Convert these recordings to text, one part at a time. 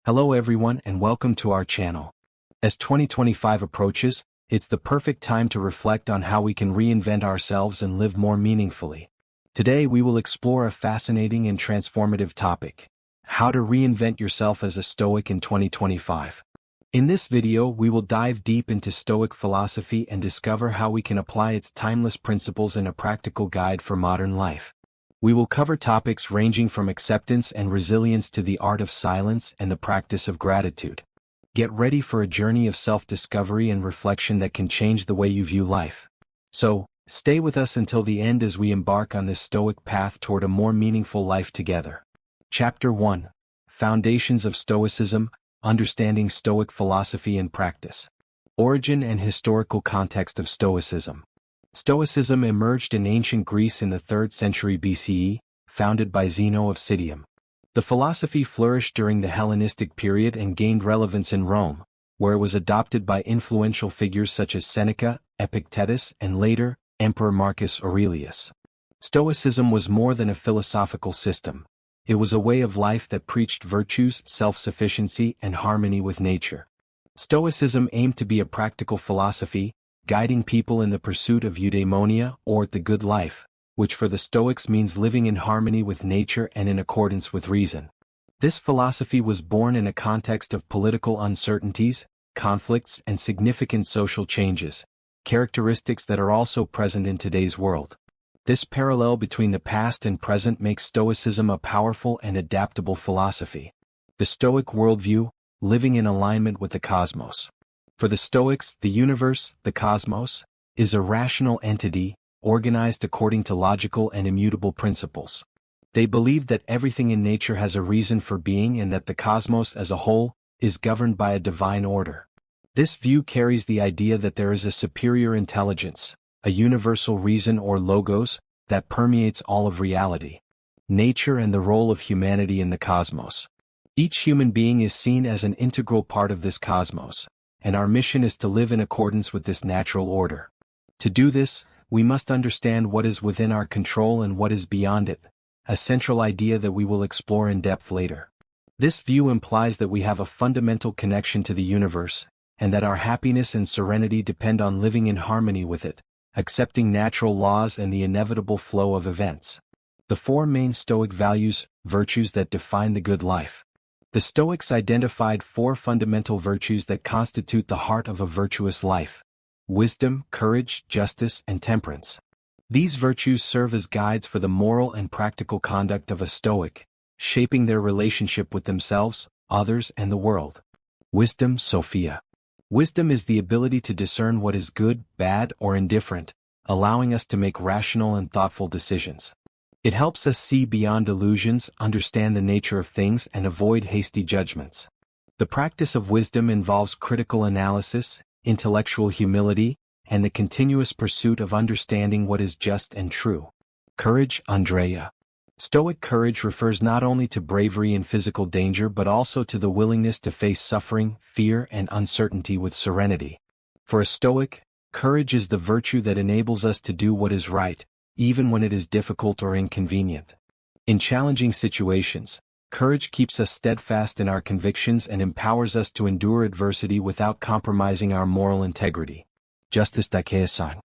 Hello everyone and welcome to our channel. As 2025 approaches, it's the perfect time to reflect on how we can reinvent ourselves and live more meaningfully. Today we will explore a fascinating and transformative topic: how to reinvent yourself as a Stoic in 2025. In this video we will dive deep into Stoic philosophy and discover how we can apply its timeless principles in a practical guide for modern life. We will cover topics ranging from acceptance and resilience to the art of silence and the practice of gratitude. Get ready for a journey of self-discovery and reflection that can change the way you view life. So, stay with us until the end as we embark on this Stoic path toward a more meaningful life together. Chapter 1: Foundations of Stoicism, Understanding Stoic Philosophy and Practice. Origin and historical context of Stoicism. Stoicism emerged in ancient Greece in the 3rd century BCE, founded by Zeno of Citium. The philosophy flourished during the Hellenistic period and gained relevance in Rome, where it was adopted by influential figures such as Seneca, Epictetus, and later, Emperor Marcus Aurelius. Stoicism was more than a philosophical system. It was a way of life that preached virtues, self-sufficiency, and harmony with nature. Stoicism aimed to be a practical philosophy, guiding people in the pursuit of eudaimonia, or the good life, which for the Stoics means living in harmony with nature and in accordance with reason. This philosophy was born in a context of political uncertainties, conflicts, and significant social changes, characteristics that are also present in today's world. This parallel between the past and present makes Stoicism a powerful and adaptable philosophy. The Stoic worldview: living in alignment with the cosmos. For the Stoics, the universe, the cosmos, is a rational entity, organized according to logical and immutable principles. They believe that everything in nature has a reason for being and that the cosmos as a whole is governed by a divine order. This view carries the idea that there is a superior intelligence, a universal reason or logos, that permeates all of reality, nature, and the role of humanity in the cosmos. Each human being is seen as an integral part of this cosmos, and our mission is to live in accordance with this natural order. To do this, we must understand what is within our control and what is beyond it, a central idea that we will explore in depth later. This view implies that we have a fundamental connection to the universe, and that our happiness and serenity depend on living in harmony with it, accepting natural laws and the inevitable flow of events. The four main Stoic virtues that define the good life. The Stoics identified four fundamental virtues that constitute the heart of a virtuous life: wisdom, courage, justice, and temperance. These virtues serve as guides for the moral and practical conduct of a Stoic, shaping their relationship with themselves, others, and the world. Wisdom, Sophia. Wisdom is the ability to discern what is good, bad, or indifferent, allowing us to make rational and thoughtful decisions. It helps us see beyond illusions, understand the nature of things, and avoid hasty judgments. The practice of wisdom involves critical analysis, intellectual humility, and the continuous pursuit of understanding what is just and true. Courage, Andrea. Stoic courage refers not only to bravery in physical danger but also to the willingness to face suffering, fear, and uncertainty with serenity. For a Stoic, courage is the virtue that enables us to do what is right, even when it is difficult or inconvenient. In challenging situations, courage keeps us steadfast in our convictions and empowers us to endure adversity without compromising our moral integrity. Justice, Dikaiosan.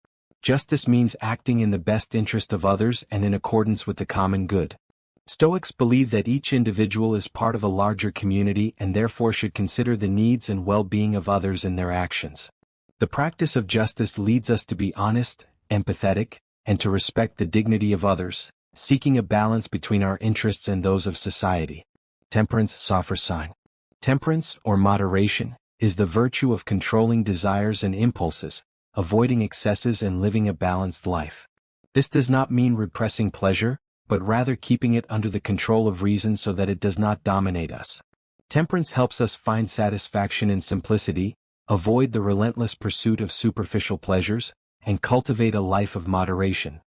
Justice means acting in the best interest of others and in accordance with the common good. Stoics believe that each individual is part of a larger community and therefore should consider the needs and well-being of others in their actions. The practice of justice leads us to be honest, empathetic, and to respect the dignity of others, seeking a balance between our interests and those of society. Temperance, Sophrosine. Temperance, or moderation, is the virtue of controlling desires and impulses, avoiding excesses and living a balanced life. This does not mean repressing pleasure, but rather keeping it under the control of reason so that it does not dominate us. Temperance helps us find satisfaction in simplicity, avoid the relentless pursuit of superficial pleasures, and cultivate a life of moderation.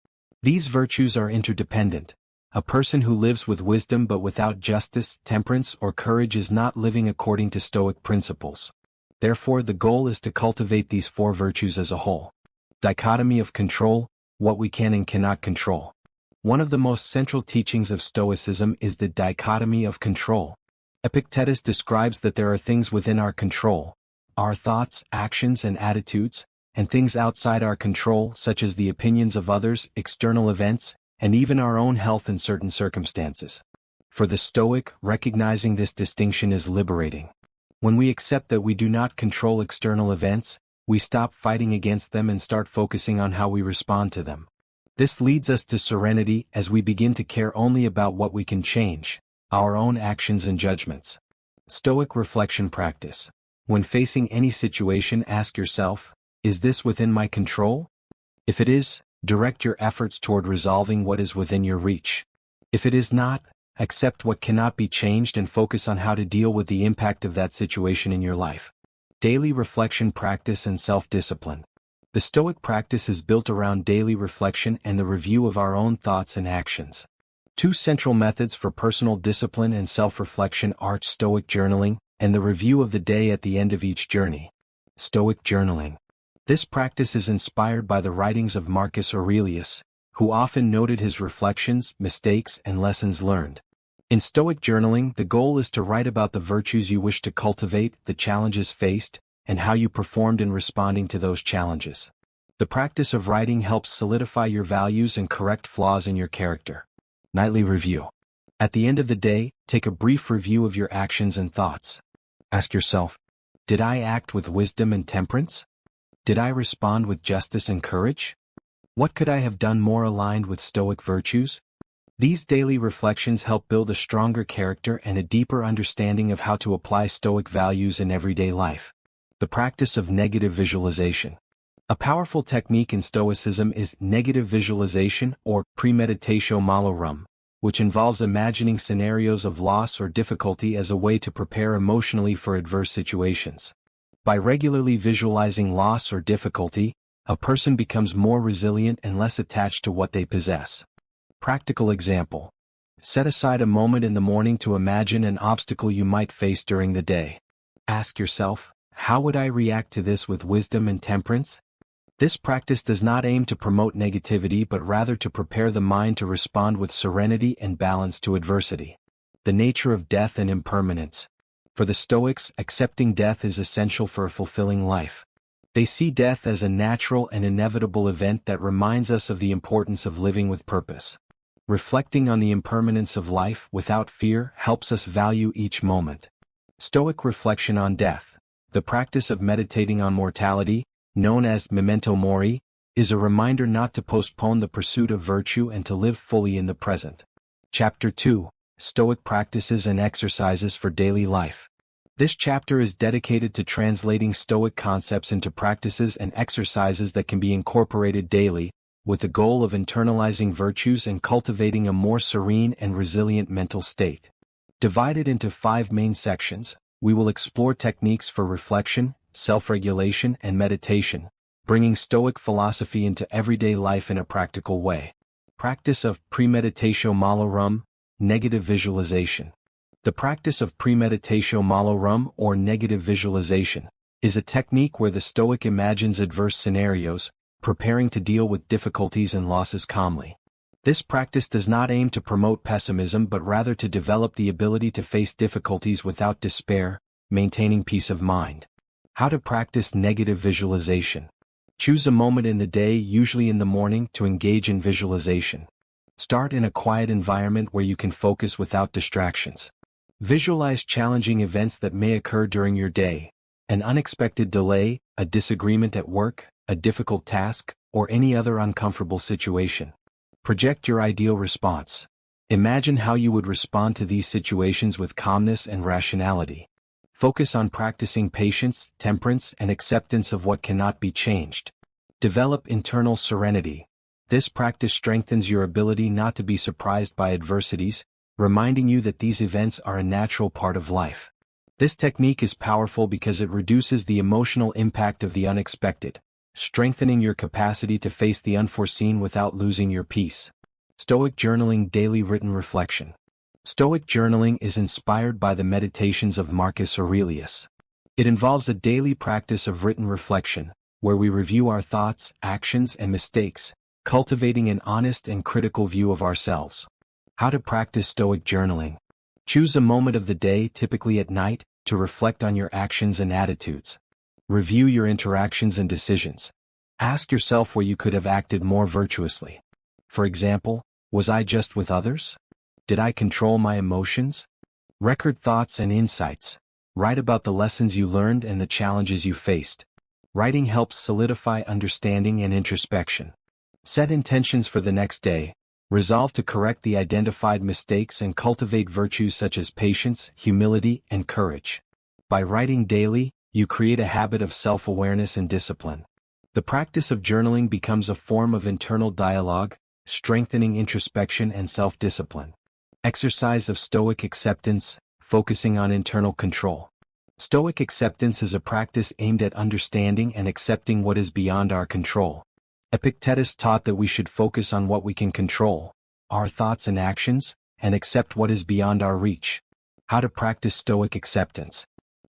These virtues are interdependent. A person who lives with wisdom but without justice, temperance, or courage is not living according to Stoic principles. Therefore, the goal is to cultivate these four virtues as a whole. Dichotomy of control: what we can and cannot control. One of the most central teachings of Stoicism is the dichotomy of control. Epictetus describes that there are things within our control, our thoughts, actions, and attitudes, and things outside our control such as the opinions of others, external events, and even our own health in certain circumstances. For the Stoic, recognizing this distinction is liberating. When we accept that we do not control external events, we stop fighting against them and start focusing on how we respond to them. This leads us to serenity as we begin to care only about what we can change, our own actions and judgments. Stoic reflection practice. When facing any situation, ask yourself, is this within my control? If it is, direct your efforts toward resolving what is within your reach. If it is not, accept what cannot be changed and focus on how to deal with the impact of that situation in your life. Daily reflection practice and self-discipline. The Stoic practice is built around daily reflection and the review of our own thoughts and actions. Two central methods for personal discipline and self-reflection are Stoic journaling and the review of the day at the end of each journey. Stoic journaling. This practice is inspired by the writings of Marcus Aurelius, who often noted his reflections, mistakes, and lessons learned. In Stoic journaling, the goal is to write about the virtues you wish to cultivate, the challenges faced, and how you performed in responding to those challenges. The practice of writing helps solidify your values and correct flaws in your character. Nightly review. At the end of the day, take a brief review of your actions and thoughts. Ask yourself, did I act with wisdom and temperance? Did I respond with justice and courage? What could I have done more aligned with Stoic virtues? These daily reflections help build a stronger character and a deeper understanding of how to apply Stoic values in everyday life. The practice of negative visualization. A powerful technique in Stoicism is negative visualization or premeditatio malorum, which involves imagining scenarios of loss or difficulty as a way to prepare emotionally for adverse situations. By regularly visualizing loss or difficulty, a person becomes more resilient and less attached to what they possess. Practical example. Set aside a moment in the morning to imagine an obstacle you might face during the day. Ask yourself, how would I react to this with wisdom and temperance? This practice does not aim to promote negativity but rather to prepare the mind to respond with serenity and balance to adversity. The nature of death and impermanence. For the Stoics, accepting death is essential for a fulfilling life. They see death as a natural and inevitable event that reminds us of the importance of living with purpose. Reflecting on the impermanence of life without fear helps us value each moment. Stoic reflection on death. The practice of meditating on mortality, known as memento mori, is a reminder not to postpone the pursuit of virtue and to live fully in the present. Chapter 2. Stoic Practices and Exercises for Daily Life. This chapter is dedicated to translating Stoic concepts into practices and exercises that can be incorporated daily, with the goal of internalizing virtues and cultivating a more serene and resilient mental state. Divided into 5 main sections, we will explore techniques for reflection, self-regulation, and meditation, bringing Stoic philosophy into everyday life in a practical way. Practice of premeditatio malorum, negative visualization. The practice of premeditatio malorum, or negative visualization, is a technique where the Stoic imagines adverse scenarios, preparing to deal with difficulties and losses calmly. This practice does not aim to promote pessimism but rather to develop the ability to face difficulties without despair, maintaining peace of mind. How to practice negative visualization. Choose a moment in the day, usually in the morning, to engage in visualization. Start in a quiet environment where you can focus without distractions. Visualize challenging events that may occur during your day, an unexpected delay, a disagreement at work, a difficult task, or any other uncomfortable situation. Project your ideal response. Imagine how you would respond to these situations with calmness and rationality. Focus on practicing patience, temperance, and acceptance of what cannot be changed. Develop internal serenity. This practice strengthens your ability not to be surprised by adversities, reminding you that these events are a natural part of life. This technique is powerful because it reduces the emotional impact of the unexpected, strengthening your capacity to face the unforeseen without losing your peace. Stoic journaling daily written reflection. Stoic journaling is inspired by the meditations of Marcus Aurelius. It involves a daily practice of written reflection, where we review our thoughts, actions, and mistakes, cultivating an honest and critical view of ourselves. How to practice Stoic journaling. Choose a moment of the day, typically at night, to reflect on your actions and attitudes. Review your interactions and decisions. Ask yourself where you could have acted more virtuously. For example, was I just with others? Did I control my emotions? Record thoughts and insights. Write about the lessons you learned and the challenges you faced. Writing helps solidify understanding and introspection. Set intentions for the next day. Resolve to correct the identified mistakes and cultivate virtues such as patience, humility, and courage. By writing daily, you create a habit of self-awareness and discipline. The practice of journaling becomes a form of internal dialogue, strengthening introspection and self-discipline. Exercise of Stoic acceptance, focusing on internal control. Stoic acceptance is a practice aimed at understanding and accepting what is beyond our control. Epictetus taught that we should focus on what we can control, our thoughts and actions, and accept what is beyond our reach. How to practice Stoic acceptance.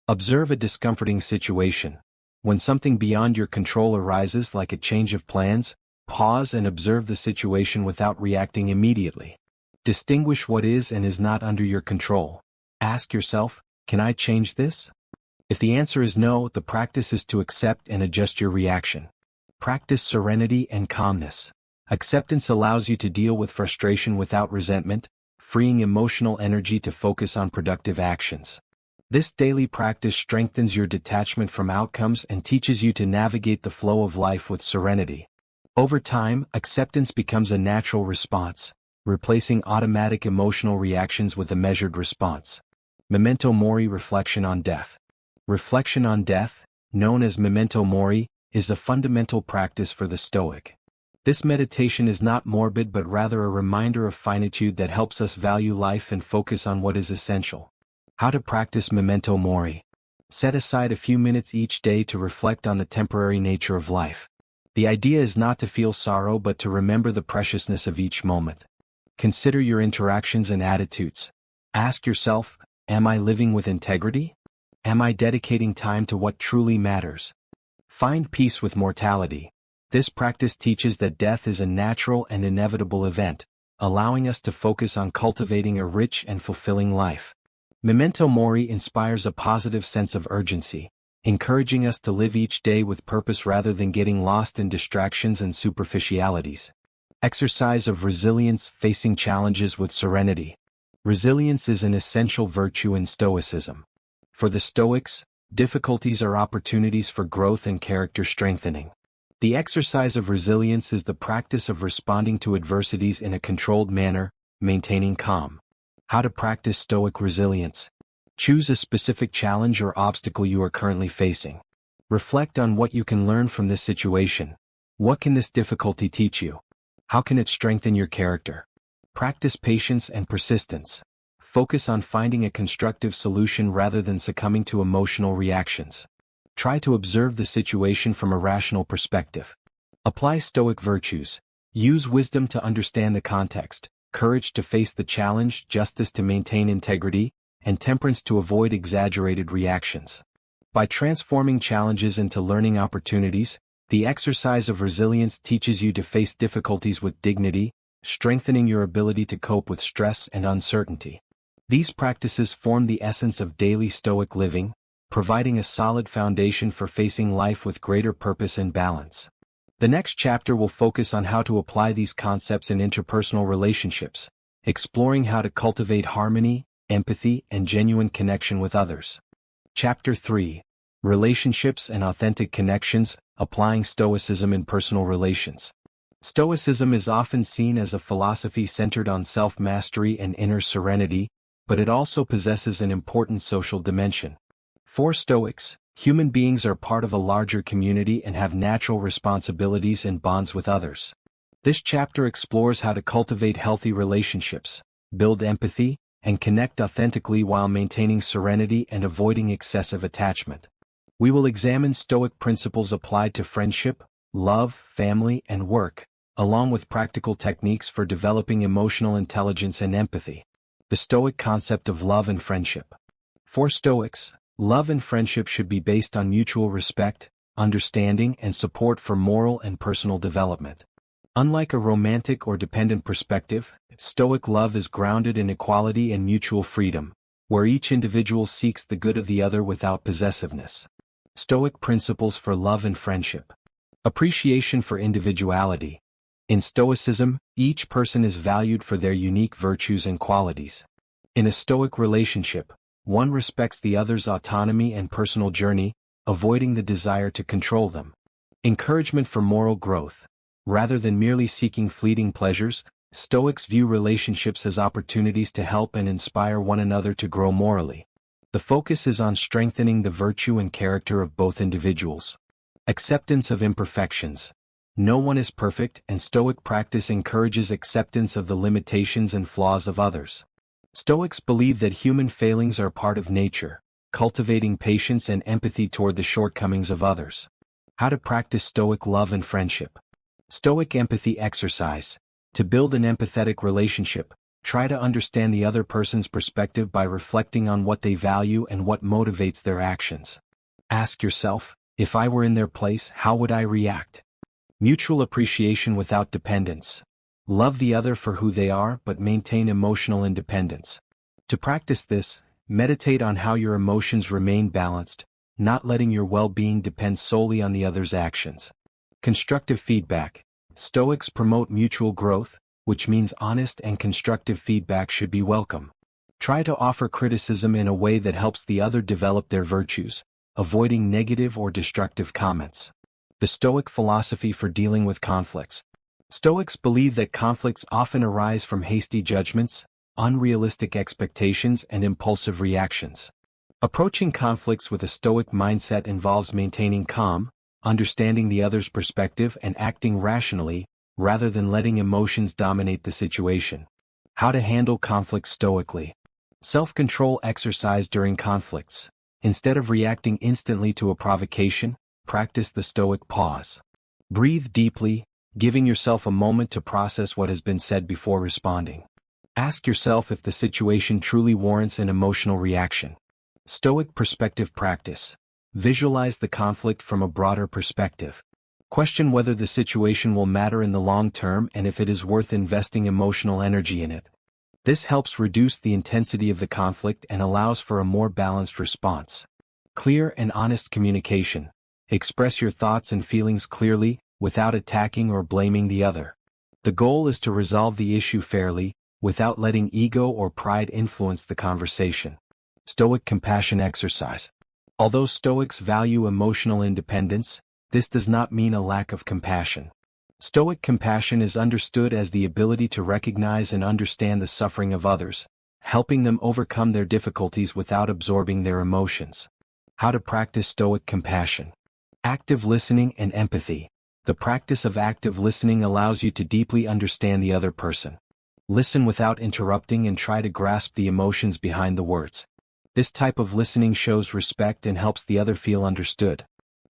Observe a discomforting situation. When something beyond your control arises, like a change of plans, pause and observe the situation without reacting immediately. Distinguish what is and is not under your control. Ask yourself, can I change this? If the answer is no, the practice is to accept and adjust your reaction. Practice serenity and calmness. Acceptance allows you to deal with frustration without resentment, freeing emotional energy to focus on productive actions. This daily practice strengthens your detachment from outcomes and teaches you to navigate the flow of life with serenity. Over time, acceptance becomes a natural response, replacing automatic emotional reactions with a measured response. Memento Mori. Reflection on death. Reflection on death, known as memento mori, is a fundamental practice for the Stoic. This meditation is not morbid but rather a reminder of finitude that helps us value life and focus on what is essential. How to practice memento mori. Set aside a few minutes each day to reflect on the temporary nature of life. The idea is not to feel sorrow but to remember the preciousness of each moment. Consider your interactions and attitudes. Ask yourself, am I living with integrity? Am I dedicating time to what truly matters? Find peace with mortality. This practice teaches that death is a natural and inevitable event, allowing us to focus on cultivating a rich and fulfilling life. Memento Mori inspires a positive sense of urgency, encouraging us to live each day with purpose rather than getting lost in distractions and superficialities. Exercise of resilience. Facing challenges with serenity. Resilience is an essential virtue in Stoicism. For the Stoics, difficulties are opportunities for growth and character strengthening. The exercise of resilience is the practice of responding to adversities in a controlled manner, maintaining calm. How to practice Stoic resilience. Choose a specific challenge or obstacle you are currently facing. Reflect on what you can learn from this situation. What can this difficulty teach you? How can it strengthen your character? Practice patience and persistence. Focus on finding a constructive solution rather than succumbing to emotional reactions. Try to observe the situation from a rational perspective. Apply Stoic virtues. Use wisdom to understand the context, courage to face the challenge, justice to maintain integrity, and temperance to avoid exaggerated reactions. By transforming challenges into learning opportunities, the exercise of resilience teaches you to face difficulties with dignity, strengthening your ability to cope with stress and uncertainty. These practices form the essence of daily Stoic living, providing a solid foundation for facing life with greater purpose and balance. The next chapter will focus on how to apply these concepts in interpersonal relationships, exploring how to cultivate harmony, empathy, and genuine connection with others. Chapter 3. Relationships and Authentic Connections, Applying Stoicism in Personal Relations. Stoicism is often seen as a philosophy centered on self-mastery and inner serenity, but it also possesses an important social dimension. For Stoics, human beings are part of a larger community and have natural responsibilities and bonds with others. This chapter explores how to cultivate healthy relationships, build empathy, and connect authentically while maintaining serenity and avoiding excessive attachment. We will examine Stoic principles applied to friendship, love, family, and work, along with practical techniques for developing emotional intelligence and empathy. The Stoic concept of love and friendship. For Stoics, love and friendship should be based on mutual respect, understanding, and support for moral and personal development. Unlike a romantic or dependent perspective, Stoic love is grounded in equality and mutual freedom, where each individual seeks the good of the other without possessiveness. Stoic principles for love and friendship. Appreciation for individuality. In Stoicism, each person is valued for their unique virtues and qualities. In a Stoic relationship, one respects the other's autonomy and personal journey, avoiding the desire to control them. Encouragement for moral growth. Rather than merely seeking fleeting pleasures, Stoics view relationships as opportunities to help and inspire one another to grow morally. The focus is on strengthening the virtue and character of both individuals. Acceptance of imperfections. No one is perfect, and Stoic practice encourages acceptance of the limitations and flaws of others. Stoics believe that human failings are part of nature, cultivating patience and empathy toward the shortcomings of others. How to practice Stoic love and friendship. Stoic empathy exercise. To build an empathetic relationship, try to understand the other person's perspective by reflecting on what they value and what motivates their actions. Ask yourself, if I were in their place, how would I react? Mutual appreciation without dependence. Love the other for who they are but maintain emotional independence. To practice this, meditate on how your emotions remain balanced, not letting your well-being depend solely on the other's actions. Constructive feedback. Stoics promote mutual growth, which means honest and constructive feedback should be welcome. Try to offer criticism in a way that helps the other develop their virtues, avoiding negative or destructive comments. The Stoic philosophy for dealing with conflicts. Stoics believe that conflicts often arise from hasty judgments, unrealistic expectations, and impulsive reactions. Approaching conflicts with a Stoic mindset involves maintaining calm, understanding the other's perspective and acting rationally, rather than letting emotions dominate the situation. How to handle conflicts stoically. Self-control exercise during conflicts. Instead of reacting instantly to a provocation, practice the Stoic pause. Breathe deeply, giving yourself a moment to process what has been said before responding. Ask yourself if the situation truly warrants an emotional reaction. Stoic perspective practice. Visualize the conflict from a broader perspective. Question whether the situation will matter in the long term and if it is worth investing emotional energy in it. This helps reduce the intensity of the conflict and allows for a more balanced response. Clear and honest communication. Express your thoughts and feelings clearly, without attacking or blaming the other. The goal is to resolve the issue fairly, without letting ego or pride influence the conversation. Stoic compassion exercise. Although Stoics value emotional independence, this does not mean a lack of compassion. Stoic compassion is understood as the ability to recognize and understand the suffering of others, helping them overcome their difficulties without absorbing their emotions. How to practice Stoic compassion. Active listening and empathy. The practice of active listening allows you to deeply understand the other person. Listen without interrupting and try to grasp the emotions behind the words. This type of listening shows respect and helps the other feel understood.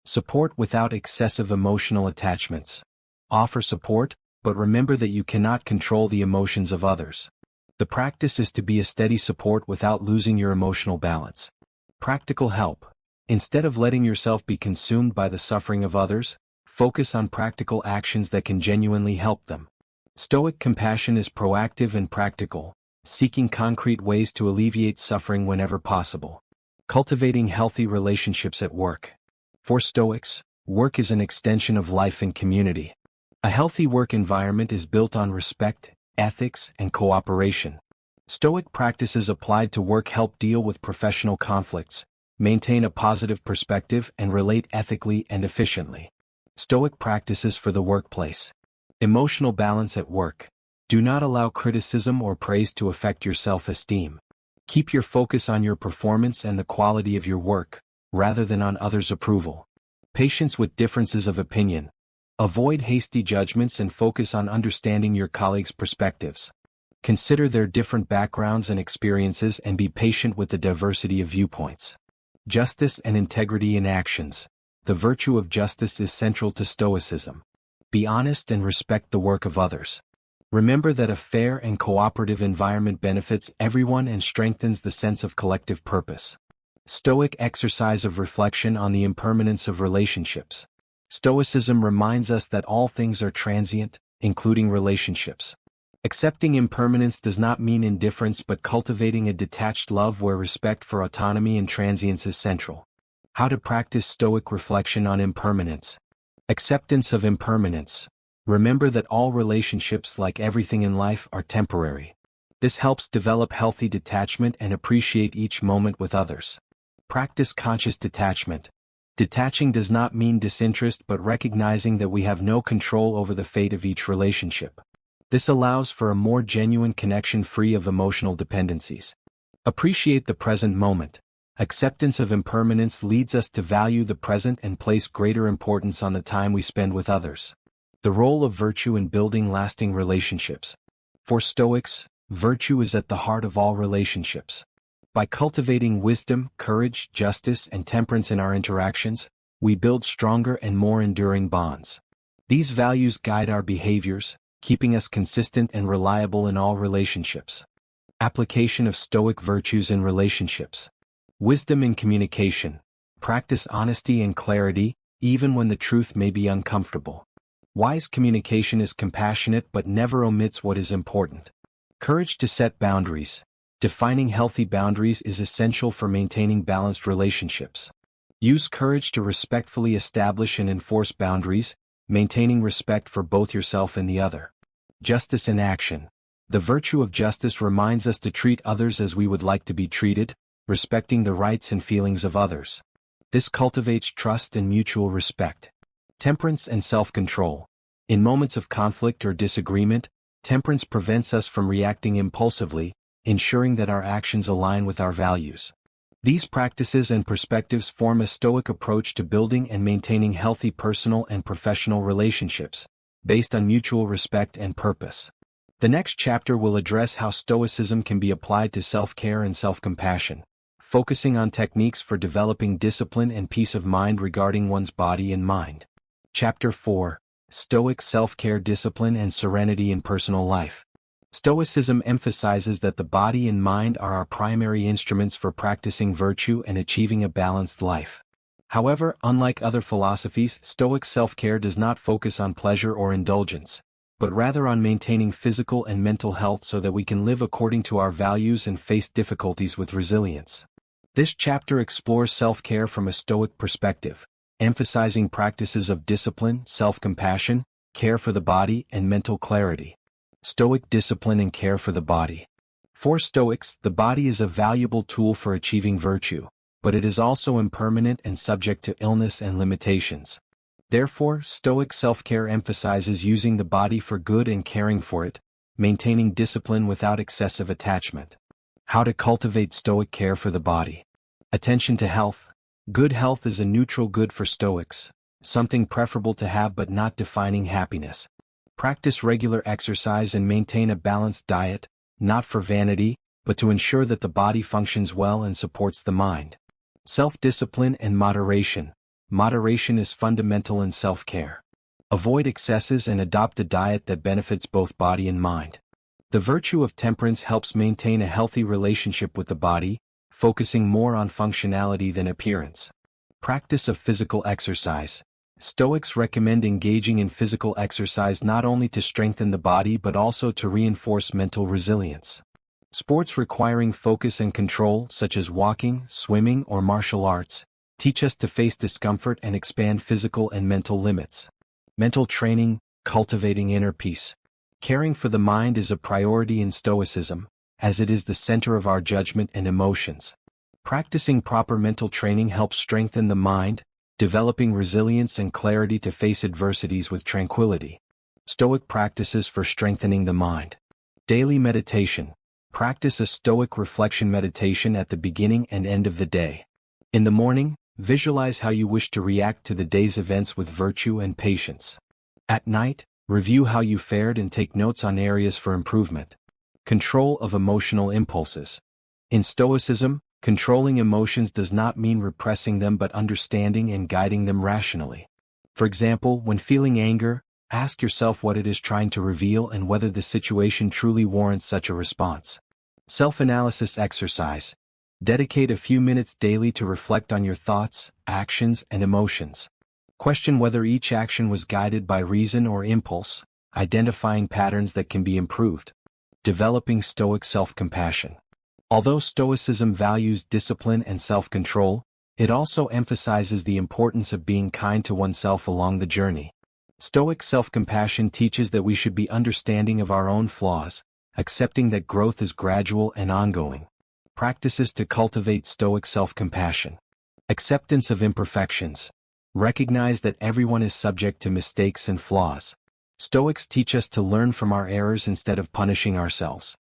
Support without excessive emotional attachments. Offer support, but remember that you cannot control the emotions of others. The practice is to be a steady support without losing your emotional balance. Practical help. Instead of letting yourself be consumed by the suffering of others, focus on practical actions that can genuinely help them. Stoic compassion is proactive and practical, seeking concrete ways to alleviate suffering whenever possible. Cultivating healthy relationships at work. For Stoics, work is an extension of life and community. A healthy work environment is built on respect, ethics, and cooperation. Stoic practices applied to work help deal with professional conflicts, maintain a positive perspective, and relate ethically and efficiently. Stoic practices for the workplace. Emotional balance at work. Do not allow criticism or praise to affect your self-esteem. Keep your focus on your performance and the quality of your work, rather than on others' approval. Patience with differences of opinion. Avoid hasty judgments and focus on understanding your colleagues' perspectives. Consider their different backgrounds and experiences and be patient with the diversity of viewpoints. Justice and integrity in actions. The virtue of justice is central to Stoicism. Be honest and respect the work of others. Remember that a fair and cooperative environment benefits everyone and strengthens the sense of collective purpose. Stoic exercise of reflection on the impermanence of relationships. Stoicism reminds us that all things are transient, including relationships. Accepting impermanence does not mean indifference but cultivating a detached love where respect for autonomy and transience is central. How to practice Stoic reflection on impermanence. Acceptance of impermanence. Remember that all relationships, like everything in life, are temporary. This helps develop healthy detachment and appreciate each moment with others. Practice conscious detachment. Detaching does not mean disinterest but recognizing that we have no control over the fate of each relationship. This allows for a more genuine connection free of emotional dependencies. Appreciate the present moment. Acceptance of impermanence leads us to value the present and place greater importance on the time we spend with others. The role of virtue in building lasting relationships. For Stoics, virtue is at the heart of all relationships. By cultivating wisdom, courage, justice, and temperance in our interactions, we build stronger and more enduring bonds. These values guide our behaviors, keeping us consistent and reliable in all relationships. Application of Stoic virtues in relationships. Wisdom in communication. Practice honesty and clarity, even when the truth may be uncomfortable. Wise communication is compassionate but never omits what is important. Courage to set boundaries. Defining healthy boundaries is essential for maintaining balanced relationships. Use courage to respectfully establish and enforce boundaries, maintaining respect for both yourself and the other. Justice in action. The virtue of justice reminds us to treat others as we would like to be treated, respecting the rights and feelings of others. This cultivates trust and mutual respect. Temperance and self-control. In moments of conflict or disagreement, temperance prevents us from reacting impulsively, ensuring that our actions align with our values. These practices and perspectives form a Stoic approach to building and maintaining healthy personal and professional relationships, based on mutual respect and purpose. The next chapter will address how Stoicism can be applied to self-care and self-compassion, focusing on techniques for developing discipline and peace of mind regarding one's body and mind. Chapter 4. Stoic Self-Care Discipline and Serenity in Personal Life. Stoicism emphasizes that the body and mind are our primary instruments for practicing virtue and achieving a balanced life. However, unlike other philosophies, Stoic self-care does not focus on pleasure or indulgence, but rather on maintaining physical and mental health so that we can live according to our values and face difficulties with resilience. This chapter explores self-care from a Stoic perspective, emphasizing practices of discipline, self-compassion, care for the body, and mental clarity. Stoic discipline and care for the body. For Stoics, the body is a valuable tool for achieving virtue, but it is also impermanent and subject to illness and limitations. Therefore, Stoic self-care emphasizes using the body for good and caring for it, maintaining discipline without excessive attachment. How to cultivate Stoic care for the body. Attention to health. Good health is a neutral good for Stoics, something preferable to have but not defining happiness. Practice regular exercise and maintain a balanced diet, not for vanity, but to ensure that the body functions well and supports the mind. Self-discipline and moderation. Moderation is fundamental in self-care. Avoid excesses and adopt a diet that benefits both body and mind. The virtue of temperance helps maintain a healthy relationship with the body, focusing more on functionality than appearance. Practice of physical exercise. Stoics recommend engaging in physical exercise not only to strengthen the body but also to reinforce mental resilience. Sports requiring focus and control, such as walking, swimming, or martial arts, teach us to face discomfort and expand physical and mental limits. Mental training, cultivating inner peace. Caring for the mind is a priority in Stoicism, as it is the center of our judgment and emotions. Practicing proper mental training helps strengthen the mind, developing resilience and clarity to face adversities with tranquility. Stoic practices for strengthening the mind. Daily meditation. Practice a Stoic reflection meditation at the beginning and end of the day. In the morning, visualize how you wish to react to the day's events with virtue and patience. At night, review how you fared and take notes on areas for improvement. Control of emotional impulses. In Stoicism, controlling emotions does not mean repressing them but understanding and guiding them rationally. For example, when feeling anger, ask yourself what it is trying to reveal and whether the situation truly warrants such a response. Self-analysis exercise. Dedicate a few minutes daily to reflect on your thoughts, actions, and emotions. Question whether each action was guided by reason or impulse, identifying patterns that can be improved. Developing Stoic self-compassion. Although Stoicism values discipline and self-control, it also emphasizes the importance of being kind to oneself along the journey. Stoic self-compassion teaches that we should be understanding of our own flaws, accepting that growth is gradual and ongoing. Practices to cultivate Stoic self-compassion. Acceptance of imperfections. Recognize that everyone is subject to mistakes and flaws. Stoics teach us to learn from our errors instead of punishing ourselves.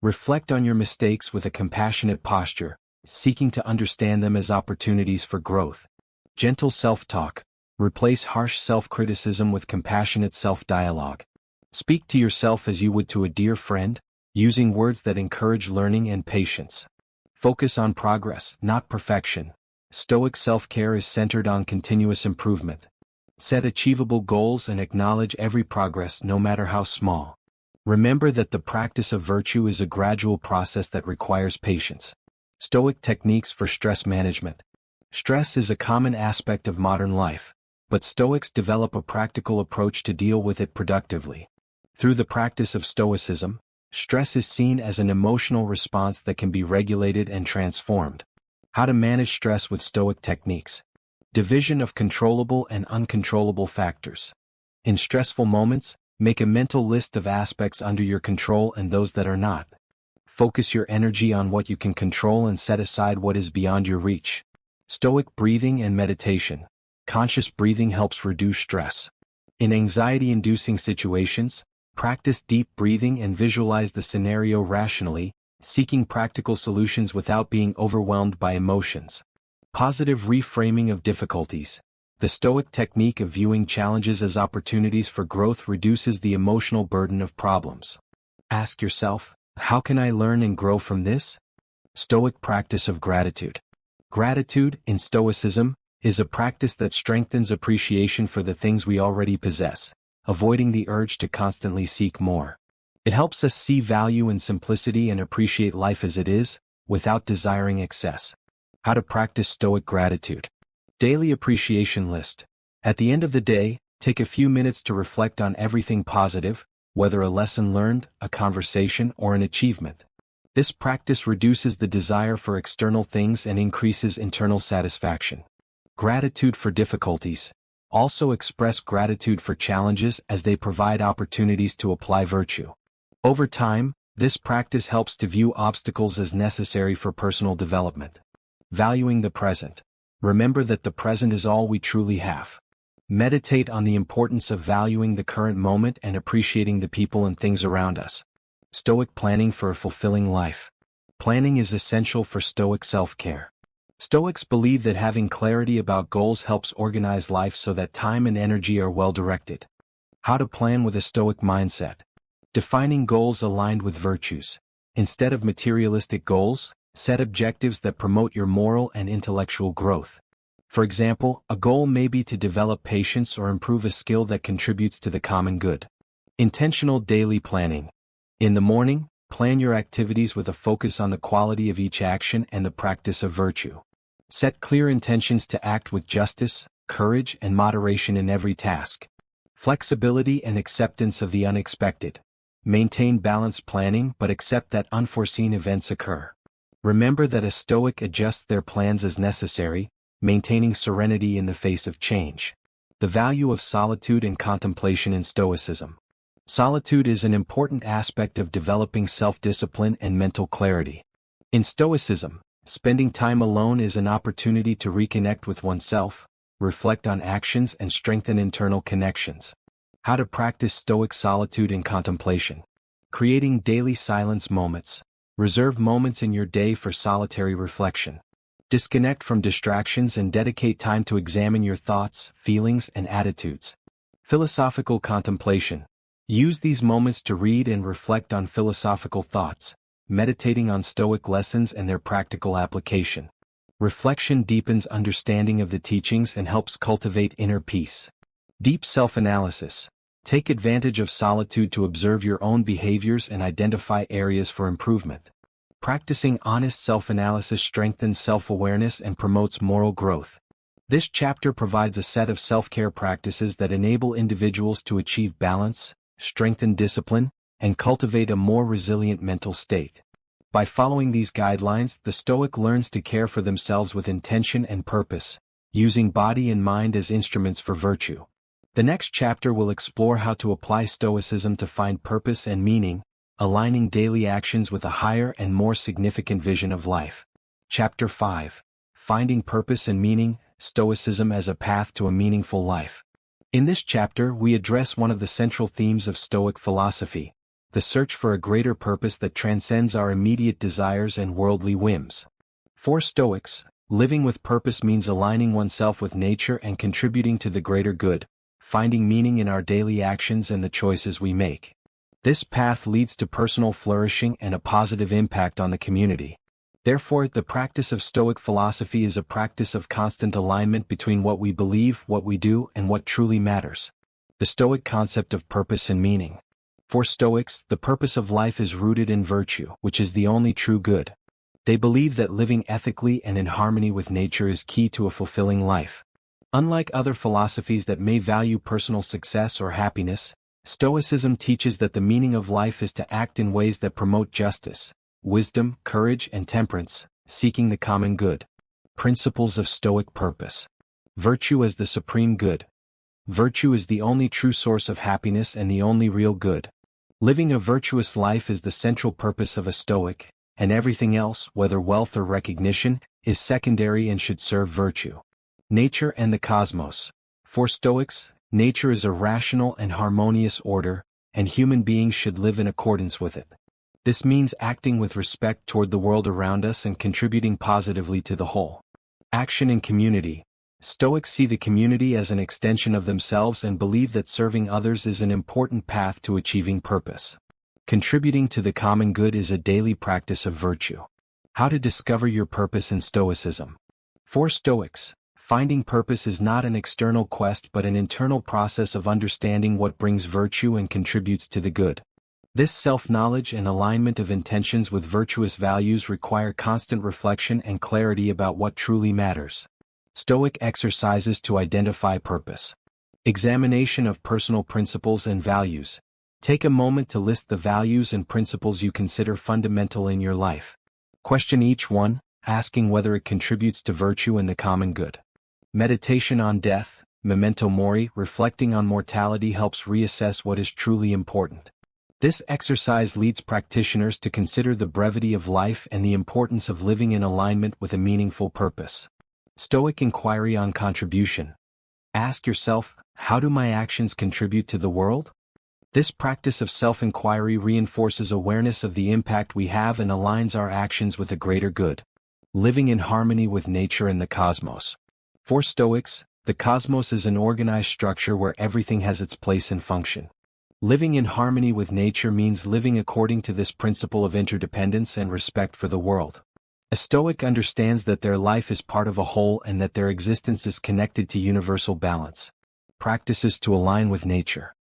Reflect on your mistakes with a compassionate posture, seeking to understand them as opportunities for growth. Gentle self-talk. Replace harsh self-criticism with compassionate self-dialogue. Speak to yourself as you would to a dear friend, using words that encourage learning and patience. Focus on progress, not perfection. Stoic self-care is centered on continuous improvement. Set achievable goals and acknowledge every progress, no matter how small. Remember that the practice of virtue is a gradual process that requires patience. Stoic techniques for stress management. Stress is a common aspect of modern life, but Stoics develop a practical approach to deal with it productively. Through the practice of Stoicism, stress is seen as an emotional response that can be regulated and transformed. How to manage stress with Stoic techniques. Division of controllable and uncontrollable factors. In stressful moments, make a mental list of aspects under your control and those that are not. Focus your energy on what you can control and set aside what is beyond your reach. Stoic breathing and meditation. Conscious breathing helps reduce stress. In anxiety-inducing situations, practice deep breathing and visualize the scenario rationally, seeking practical solutions without being overwhelmed by emotions. Positive reframing of difficulties. The Stoic technique of viewing challenges as opportunities for growth reduces the emotional burden of problems. Ask yourself, how can I learn and grow from this? Stoic practice of gratitude. Gratitude, in Stoicism, is a practice that strengthens appreciation for the things we already possess, avoiding the urge to constantly seek more. It helps us see value in simplicity and appreciate life as it is, without desiring excess. How to practice Stoic gratitude. Daily appreciation list. At the end of the day, take a few minutes to reflect on everything positive, whether a lesson learned, a conversation, or an achievement. This practice reduces the desire for external things and increases internal satisfaction. Gratitude for difficulties. Also express gratitude for challenges as they provide opportunities to apply virtue. Over time, this practice helps to view obstacles as necessary for personal development. Valuing the present. Remember that the present is all we truly have. Meditate on the importance of valuing the current moment and appreciating the people and things around us. Stoic planning for a fulfilling life. Planning is essential for Stoic self-care. Stoics believe that having clarity about goals helps organize life so that time and energy are well directed. How to plan with a Stoic mindset. Defining goals aligned with virtues. Instead of materialistic goals, set objectives that promote your moral and intellectual growth. For example, a goal may be to develop patience or improve a skill that contributes to the common good. Intentional daily planning. In the morning, plan your activities with a focus on the quality of each action and the practice of virtue. Set clear intentions to act with justice, courage, and moderation in every task. Flexibility and acceptance of the unexpected. Maintain balanced planning but accept that unforeseen events occur. Remember that a Stoic adjusts their plans as necessary, maintaining serenity in the face of change. The value of solitude and contemplation in Stoicism. Solitude is an important aspect of developing self-discipline and mental clarity. In Stoicism, spending time alone is an opportunity to reconnect with oneself, reflect on actions, and strengthen internal connections. How to practice Stoic solitude and contemplation. Creating daily silence moments. Reserve moments in your day for solitary reflection. Disconnect from distractions and dedicate time to examine your thoughts, feelings, and attitudes. Philosophical contemplation. Use these moments to read and reflect on philosophical thoughts, meditating on Stoic lessons and their practical application. Reflection deepens understanding of the teachings and helps cultivate inner peace. Deep self-analysis. Take advantage of solitude to observe your own behaviors and identify areas for improvement. Practicing honest self-analysis strengthens self-awareness and promotes moral growth. This chapter provides a set of self-care practices that enable individuals to achieve balance, strengthen discipline, and cultivate a more resilient mental state. By following these guidelines, the Stoic learns to care for themselves with intention and purpose, using body and mind as instruments for virtue. The next chapter will explore how to apply Stoicism to find purpose and meaning, aligning daily actions with a higher and more significant vision of life. Chapter 5. Finding Purpose and Meaning, Stoicism as a Path to a Meaningful Life. In this chapter, we address one of the central themes of Stoic philosophy, the search for a greater purpose that transcends our immediate desires and worldly whims. For Stoics, living with purpose means aligning oneself with nature and contributing to the greater good, finding meaning in our daily actions and the choices we make. This path leads to personal flourishing and a positive impact on the community. Therefore, the practice of Stoic philosophy is a practice of constant alignment between what we believe, what we do, and what truly matters. The Stoic concept of purpose and meaning. For Stoics, the purpose of life is rooted in virtue, which is the only true good. They believe that living ethically and in harmony with nature is key to a fulfilling life. Unlike other philosophies that may value personal success or happiness, Stoicism teaches that the meaning of life is to act in ways that promote justice, wisdom, courage, and temperance, seeking the common good. Principles of Stoic purpose. Virtue as the supreme good. Virtue is the only true source of happiness and the only real good. Living a virtuous life is the central purpose of a Stoic, and everything else, whether wealth or recognition, is secondary and should serve virtue. Nature and the cosmos. For Stoics, nature is a rational and harmonious order, and human beings should live in accordance with it. This means acting with respect toward the world around us and contributing positively to the whole. Action in community. Stoics see the community as an extension of themselves and believe that serving others is an important path to achieving purpose. Contributing to the common good is a daily practice of virtue. How to discover your purpose in Stoicism. For Stoics, finding purpose is not an external quest but an internal process of understanding what brings virtue and contributes to the good. This self-knowledge and alignment of intentions with virtuous values require constant reflection and clarity about what truly matters. Stoic exercises to identify purpose. Examination of personal principles and values. Take a moment to list the values and principles you consider fundamental in your life. Question each one, asking whether it contributes to virtue and the common good. Meditation on death, memento mori, reflecting on mortality helps reassess what is truly important. This exercise leads practitioners to consider the brevity of life and the importance of living in alignment with a meaningful purpose. Stoic inquiry on contribution. Ask yourself, how do my actions contribute to the world? This practice of self-inquiry reinforces awareness of the impact we have and aligns our actions with a greater good. Living in harmony with nature and the cosmos. For Stoics, the cosmos is an organized structure where everything has its place and function. Living in harmony with nature means living according to this principle of interdependence and respect for the world. A Stoic understands that their life is part of a whole and that their existence is connected to universal balance. Practices to align with nature.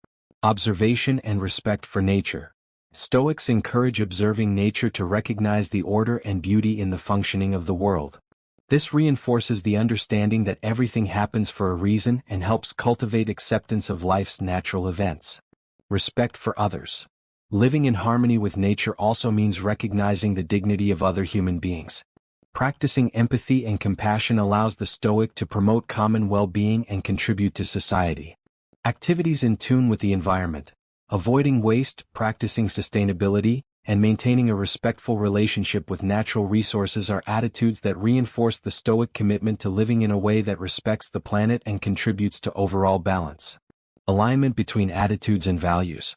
Observation and respect for nature. Stoics encourage observing nature to recognize the order and beauty in the functioning of the world. This reinforces the understanding that everything happens for a reason and helps cultivate acceptance of life's natural events. Respect for others. Living in harmony with nature also means recognizing the dignity of other human beings. Practicing empathy and compassion allows the Stoic to promote common well-being and contribute to society. Activities in tune with the environment. Avoiding waste, practicing sustainability, and maintaining a respectful relationship with natural resources are attitudes that reinforce the Stoic commitment to living in a way that respects the planet and contributes to overall balance. Alignment between attitudes and values.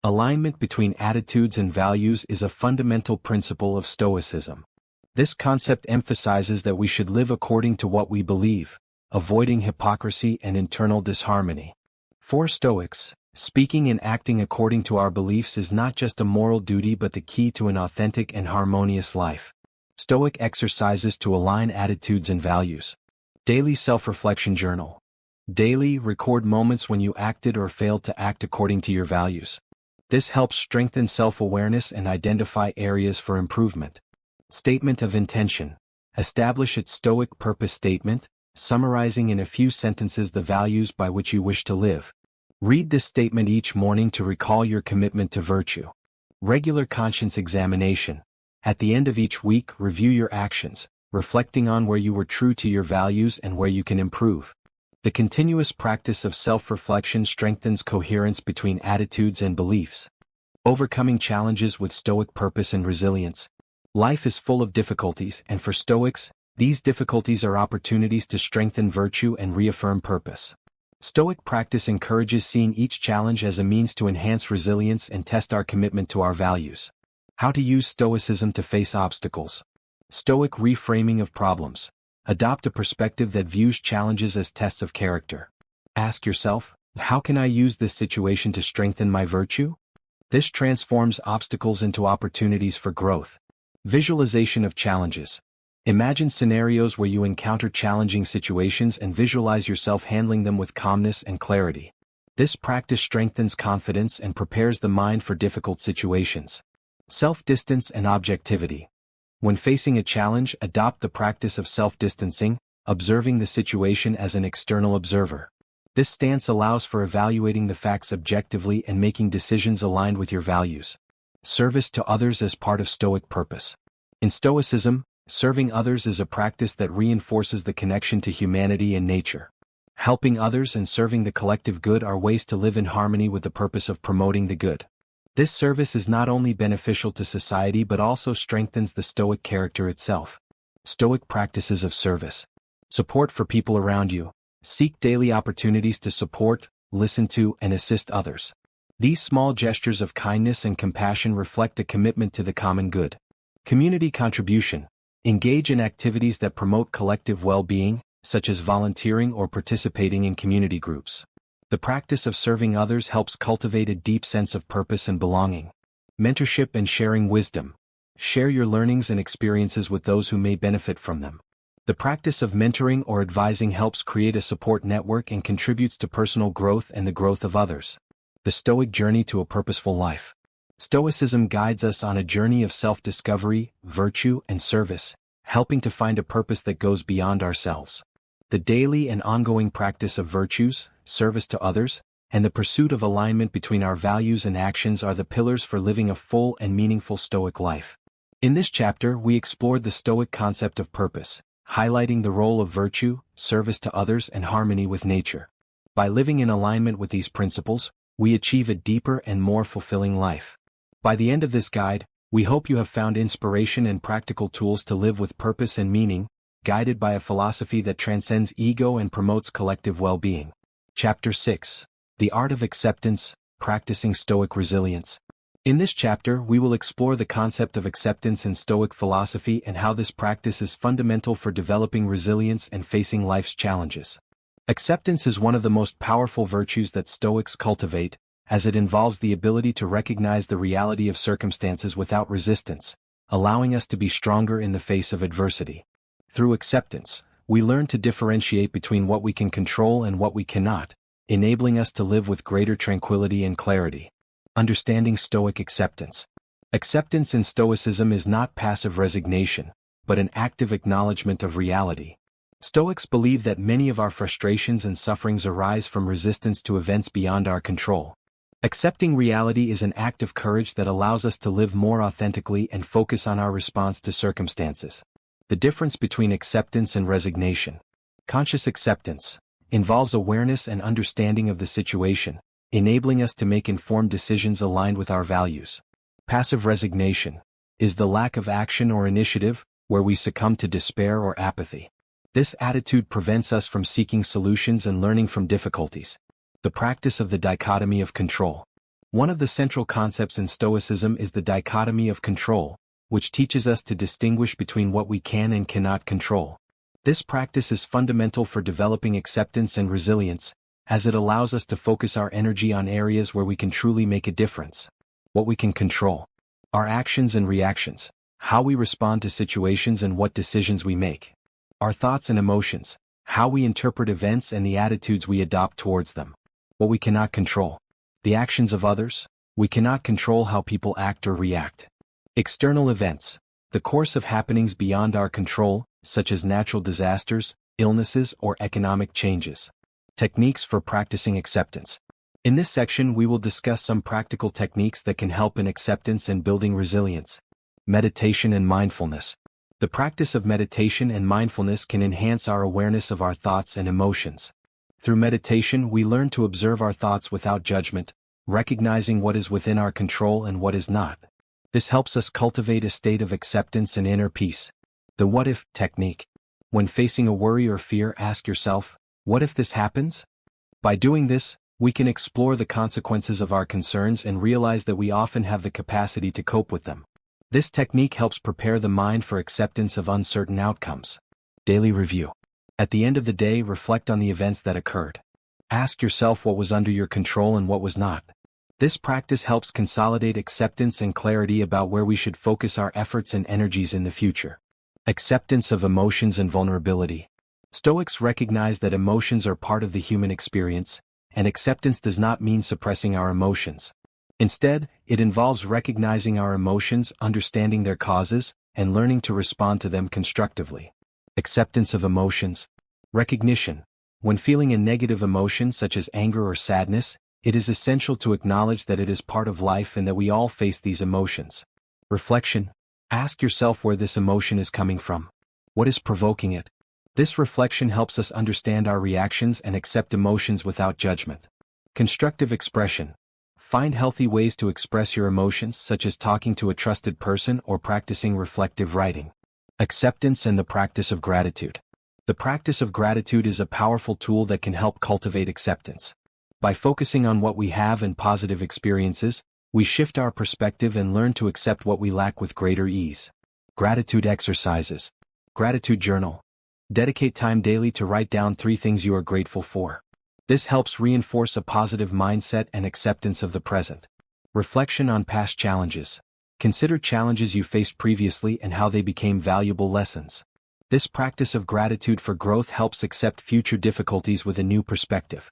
Alignment between attitudes and values is a fundamental principle of Stoicism. This concept emphasizes that we should live according to what we believe, avoiding hypocrisy and internal disharmony. For Stoics, speaking and acting according to our beliefs is not just a moral duty but the key to an authentic and harmonious life. Stoic exercises to align attitudes and values. Daily self-reflection journal. Daily, record moments when you acted or failed to act according to your values. This helps strengthen self-awareness and identify areas for improvement. Statement of intention. Establish its Stoic purpose statement, summarizing in a few sentences the values by which you wish to live. Read this statement each morning to recall your commitment to virtue. Regular conscience examination. At the end of each week, review your actions, reflecting on where you were true to your values and where you can improve. The continuous practice of self-reflection strengthens coherence between attitudes and beliefs. Overcoming challenges with Stoic purpose and resilience. Life is full of difficulties, and for Stoics, these difficulties are opportunities to strengthen virtue and reaffirm purpose. Stoic practice encourages seeing each challenge as a means to enhance resilience and test our commitment to our values. How to use Stoicism to face obstacles. Stoic reframing of problems. Adopt a perspective that views challenges as tests of character. Ask yourself, how can I use this situation to strengthen my virtue? This transforms obstacles into opportunities for growth. Visualization of challenges. Imagine scenarios where you encounter challenging situations and visualize yourself handling them with calmness and clarity. This practice strengthens confidence and prepares the mind for difficult situations. Self-distance and objectivity. When facing a challenge, adopt the practice of self-distancing, observing the situation as an external observer. This stance allows for evaluating the facts objectively and making decisions aligned with your values. Service to others as part of Stoic purpose. In Stoicism, serving others is a practice that reinforces the connection to humanity and nature. Helping others and serving the collective good are ways to live in harmony with the purpose of promoting the good. This service is not only beneficial to society but also strengthens the Stoic character itself. Stoic practices of service. Support for people around you. Seek daily opportunities to support, listen to, and assist others. These small gestures of kindness and compassion reflect a commitment to the common good. Community contribution. Engage in activities that promote collective well-being, such as volunteering or participating in community groups. The practice of serving others helps cultivate a deep sense of purpose and belonging. Mentorship and sharing wisdom. Share your learnings and experiences with those who may benefit from them. The practice of mentoring or advising helps create a support network and contributes to personal growth and the growth of others. The Stoic journey to a purposeful life. Stoicism guides us on a journey of self-discovery, virtue, and service, helping to find a purpose that goes beyond ourselves. The daily and ongoing practice of virtues, service to others, and the pursuit of alignment between our values and actions are the pillars for living a full and meaningful Stoic life. In this chapter, we explored the Stoic concept of purpose, highlighting the role of virtue, service to others, and harmony with nature. By living in alignment with these principles, we achieve a deeper and more fulfilling life. By the end of this guide, we hope you have found inspiration and practical tools to live with purpose and meaning, guided by a philosophy that transcends ego and promotes collective well-being. Chapter 6. The Art of Acceptance, Practicing Stoic Resilience. In this chapter, we will explore the concept of acceptance in Stoic philosophy and how this practice is fundamental for developing resilience and facing life's challenges. Acceptance is one of the most powerful virtues that Stoics cultivate, as it involves the ability to recognize the reality of circumstances without resistance, allowing us to be stronger in the face of adversity. Through acceptance, we learn to differentiate between what we can control and what we cannot, enabling us to live with greater tranquility and clarity. Understanding Stoic acceptance. Acceptance in Stoicism is not passive resignation, but an active acknowledgement of reality. Stoics believe that many of our frustrations and sufferings arise from resistance to events beyond our control. Accepting reality is an act of courage that allows us to live more authentically and focus on our response to circumstances. The difference between acceptance and resignation. Conscious acceptance involves awareness and understanding of the situation, enabling us to make informed decisions aligned with our values. Passive resignation is the lack of action or initiative, where we succumb to despair or apathy. This attitude prevents us from seeking solutions and learning from difficulties. The practice of the dichotomy of control. One of the central concepts in Stoicism is the dichotomy of control, which teaches us to distinguish between what we can and cannot control. This practice is fundamental for developing acceptance and resilience, as it allows us to focus our energy on areas where we can truly make a difference. What we can control. Our actions and reactions, how we respond to situations and what decisions we make. Our thoughts and emotions, how we interpret events and the attitudes we adopt towards them. What we cannot control. The actions of others. We cannot control how people act or react. External events. The course of happenings beyond our control, such as natural disasters, illnesses, or economic changes. Techniques for practicing acceptance. In this section, we will discuss some practical techniques that can help in acceptance and building resilience. Meditation and mindfulness. The practice of meditation and mindfulness can enhance our awareness of our thoughts and emotions. Through meditation, we learn to observe our thoughts without judgment, recognizing what is within our control and what is not. This helps us cultivate a state of acceptance and inner peace. The what-if technique. When facing a worry or fear, ask yourself, what if this happens? By doing this, we can explore the consequences of our concerns and realize that we often have the capacity to cope with them. This technique helps prepare the mind for acceptance of uncertain outcomes. Daily review. At the end of the day, reflect on the events that occurred. Ask yourself what was under your control and what was not. This practice helps consolidate acceptance and clarity about where we should focus our efforts and energies in the future. Acceptance of emotions and vulnerability. Stoics recognize that emotions are part of the human experience, and acceptance does not mean suppressing our emotions. Instead, it involves recognizing our emotions, understanding their causes, and learning to respond to them constructively. Acceptance of emotions. Recognition. When feeling a negative emotion such as anger or sadness, it is essential to acknowledge that it is part of life and that we all face these emotions. Reflection. Ask yourself where this emotion is coming from. What is provoking it? This reflection helps us understand our reactions and accept emotions without judgment. Constructive expression. Find healthy ways to express your emotions, such as talking to a trusted person or practicing reflective writing. Acceptance and the practice of gratitude. The practice of gratitude is a powerful tool that can help cultivate acceptance. By focusing on what we have and positive experiences, we shift our perspective and learn to accept what we lack with greater ease. Gratitude exercises. Gratitude journal. Dedicate time daily to write down 3 things you are grateful for. This helps reinforce a positive mindset and acceptance of the present. Reflection on past challenges. Consider challenges you faced previously and how they became valuable lessons. This practice of gratitude for growth helps accept future difficulties with a new perspective.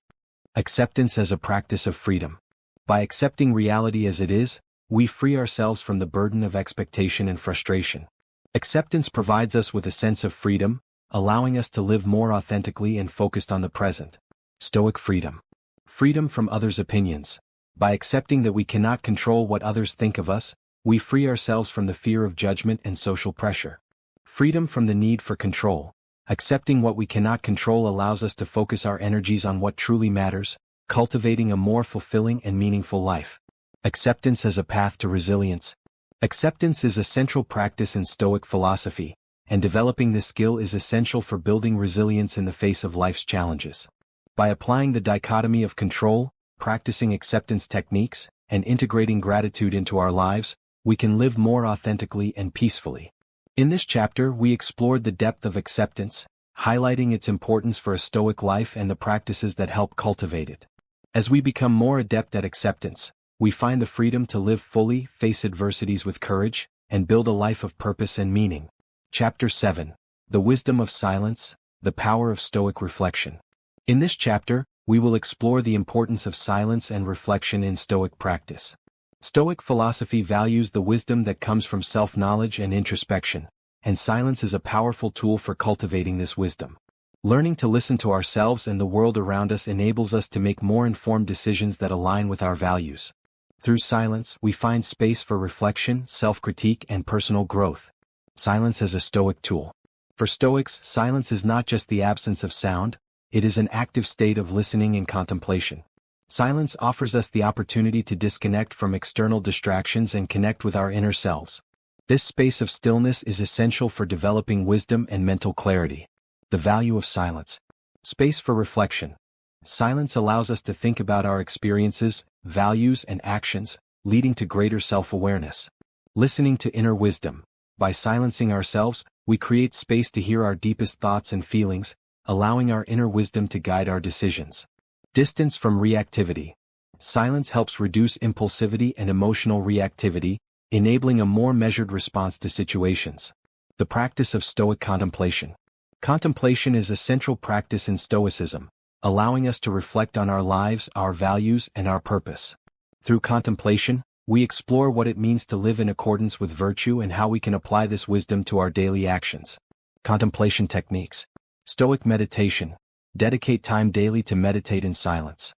Acceptance as a practice of freedom. By accepting reality as it is, we free ourselves from the burden of expectation and frustration. Acceptance provides us with a sense of freedom, allowing us to live more authentically and focused on the present. Stoic freedom. Freedom from others' opinions. By accepting that we cannot control what others think of us, we free ourselves from the fear of judgment and social pressure. Freedom from the need for control. Accepting what we cannot control allows us to focus our energies on what truly matters, cultivating a more fulfilling and meaningful life. Acceptance as a path to resilience. Acceptance is a central practice in Stoic philosophy, and developing this skill is essential for building resilience in the face of life's challenges. By applying the dichotomy of control, practicing acceptance techniques, and integrating gratitude into our lives, we can live more authentically and peacefully. In this chapter, we explored the depth of acceptance, highlighting its importance for a Stoic life and the practices that help cultivate it. As we become more adept at acceptance, we find the freedom to live fully, face adversities with courage, and build a life of purpose and meaning. Chapter 7. The Wisdom of Silence, the Power of Stoic Reflection. In this chapter, we will explore the importance of silence and reflection in Stoic practice. Stoic philosophy values the wisdom that comes from self-knowledge and introspection, and silence is a powerful tool for cultivating this wisdom. Learning to listen to ourselves and the world around us enables us to make more informed decisions that align with our values. Through silence, we find space for reflection, self-critique, and personal growth. Silence as a Stoic tool. For Stoics, silence is not just the absence of sound, it is an active state of listening and contemplation. Silence offers us the opportunity to disconnect from external distractions and connect with our inner selves. This space of stillness is essential for developing wisdom and mental clarity. The value of silence. Space for reflection. Silence allows us to think about our experiences, values, and actions, leading to greater self-awareness. Listening to inner wisdom. By silencing ourselves, we create space to hear our deepest thoughts and feelings, allowing our inner wisdom to guide our decisions. Distance from reactivity. Silence helps reduce impulsivity and emotional reactivity, enabling a more measured response to situations. The practice of Stoic contemplation. Contemplation is a central practice in Stoicism, allowing us to reflect on our lives, our values, and our purpose. Through contemplation, we explore what it means to live in accordance with virtue and how we can apply this wisdom to our daily actions. Contemplation techniques. Stoic meditation. Dedicate time daily to meditate in silence.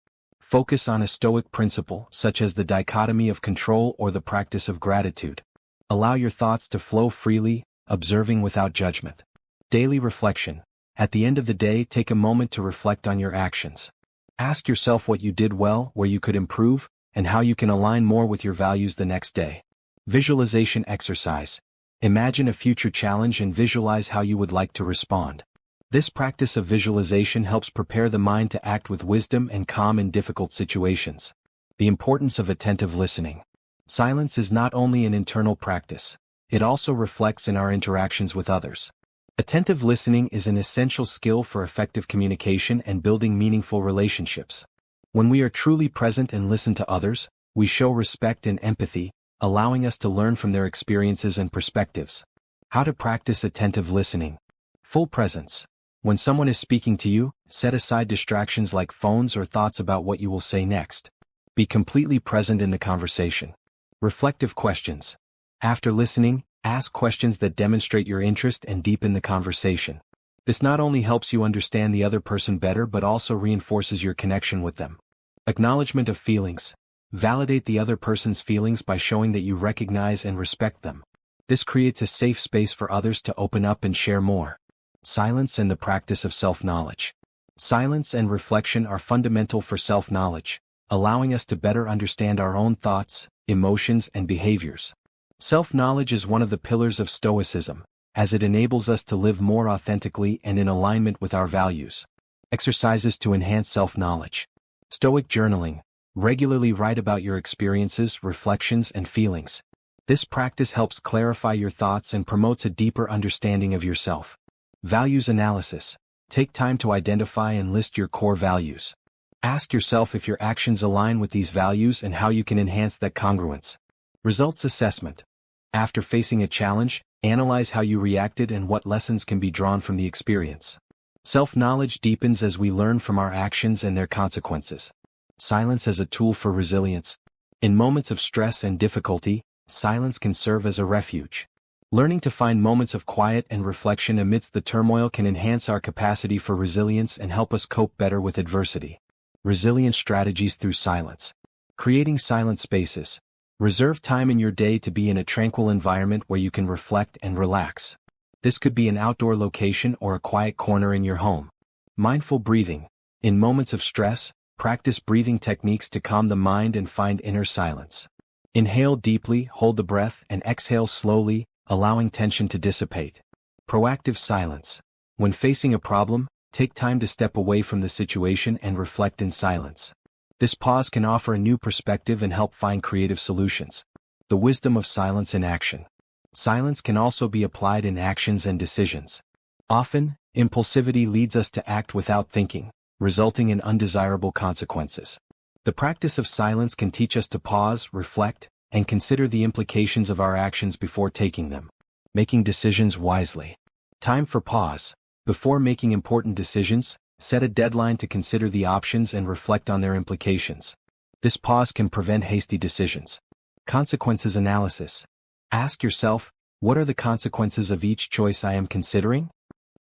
Focus on a Stoic principle, such as the dichotomy of control or the practice of gratitude. Allow your thoughts to flow freely, observing without judgment. Daily reflection. At the end of the day, take a moment to reflect on your actions. Ask yourself what you did well, where you could improve, and how you can align more with your values the next day. Visualization exercise. Imagine a future challenge and visualize how you would like to respond. This practice of visualization helps prepare the mind to act with wisdom and calm in difficult situations. The importance of attentive listening. Silence is not only an internal practice, it also reflects in our interactions with others. Attentive listening is an essential skill for effective communication and building meaningful relationships. When we are truly present and listen to others, we show respect and empathy, allowing us to learn from their experiences and perspectives. How to practice attentive listening. Full presence. When someone is speaking to you, set aside distractions like phones or thoughts about what you will say next. Be completely present in the conversation. Reflective questions. After listening, ask questions that demonstrate your interest and deepen the conversation. This not only helps you understand the other person better but also reinforces your connection with them. Acknowledgement of feelings. Validate the other person's feelings by showing that you recognize and respect them. This creates a safe space for others to open up and share more. Silence and the practice of self-knowledge. Silence and reflection are fundamental for self-knowledge, allowing us to better understand our own thoughts, emotions, and behaviors. Self-knowledge is one of the pillars of Stoicism, as it enables us to live more authentically and in alignment with our values. Exercises to enhance self-knowledge. Stoic journaling. Regularly write about your experiences, reflections, and feelings. This practice helps clarify your thoughts and promotes a deeper understanding of yourself. Values analysis. Take time to identify and list your core values. Ask yourself if your actions align with these values and how you can enhance that congruence. Results assessment. After facing a challenge, analyze how you reacted and what lessons can be drawn from the experience. Self-knowledge deepens as we learn from our actions and their consequences. Silence as a tool for resilience. In moments of stress and difficulty, silence can serve as a refuge. Learning to find moments of quiet and reflection amidst the turmoil can enhance our capacity for resilience and help us cope better with adversity. Resilience strategies through silence. Creating silent spaces. Reserve time in your day to be in a tranquil environment where you can reflect and relax. This could be an outdoor location or a quiet corner in your home. Mindful breathing. In moments of stress, practice breathing techniques to calm the mind and find inner silence. Inhale deeply, hold the breath, and exhale slowly, allowing tension to dissipate. Proactive silence. When facing a problem, take time to step away from the situation and reflect in silence. This pause can offer a new perspective and help find creative solutions. The wisdom of silence in action. Silence can also be applied in actions and decisions. Often, impulsivity leads us to act without thinking, resulting in undesirable consequences. The practice of silence can teach us to pause, reflect, and consider the implications of our actions before taking them. Making decisions wisely. Time for pause. Before making important decisions, set a deadline to consider the options and reflect on their implications. This pause can prevent hasty decisions. Consequences analysis. Ask yourself, what are the consequences of each choice I am considering?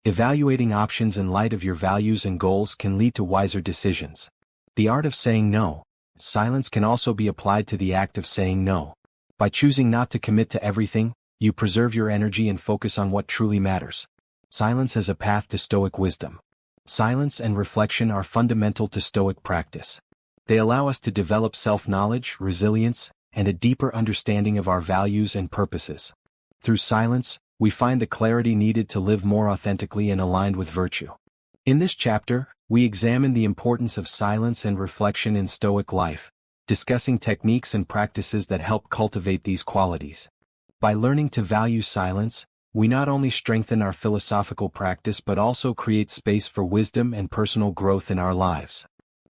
Evaluating options in light of your values and goals can lead to wiser decisions. The art of saying no. Silence can also be applied to the act of saying no. By choosing not to commit to everything, you preserve your energy and focus on what truly matters. Silence as a path to Stoic wisdom. Silence and reflection are fundamental to Stoic practice. They allow us to develop self-knowledge, resilience, and a deeper understanding of our values and purposes. Through silence, we find the clarity needed to live more authentically and aligned with virtue. In this chapter, we examine the importance of silence and reflection in Stoic life, discussing techniques and practices that help cultivate these qualities. By learning to value silence, we not only strengthen our philosophical practice but also create space for wisdom and personal growth in our lives.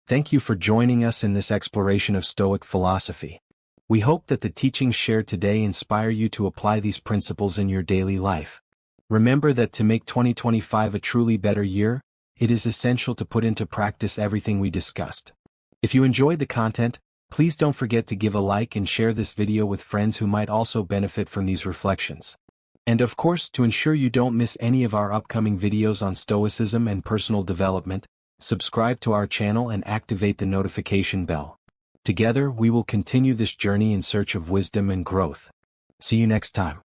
Thank you for joining us in this exploration of Stoic philosophy. We hope that the teachings shared today inspire you to apply these principles in your daily life. Remember that to make 2025 a truly better year, it is essential to put into practice everything we discussed. If you enjoyed the content, please don't forget to give a like and share this video with friends who might also benefit from these reflections. And of course, to ensure you don't miss any of our upcoming videos on Stoicism and personal development, Subscribe to our channel and activate the notification bell. Together, we will continue this journey in search of wisdom and growth. See you next time.